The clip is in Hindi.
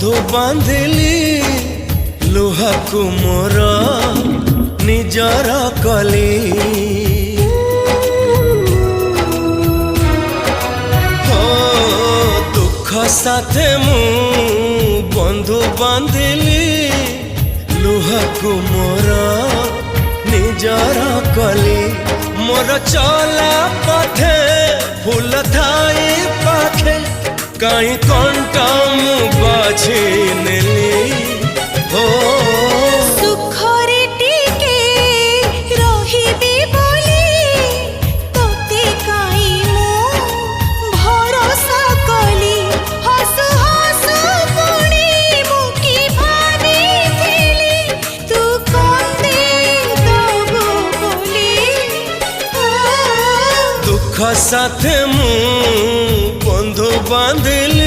बंधु बांधिली लुहा को मोर निजर कली हो दुख साथे मु बंधु बांधिली लुहा को मोर निजर कली मोर चला पथे फूल थाई पाखे कहीं कंटा मु बाझी नेली हो सुखरे टिके रहिबी बोली तोते काई मु भरोसा कली हसु हसु पुणी मुकी भाबिथिली तू कंदे दबु बोली दुख साथे मु बंधु बांधिली।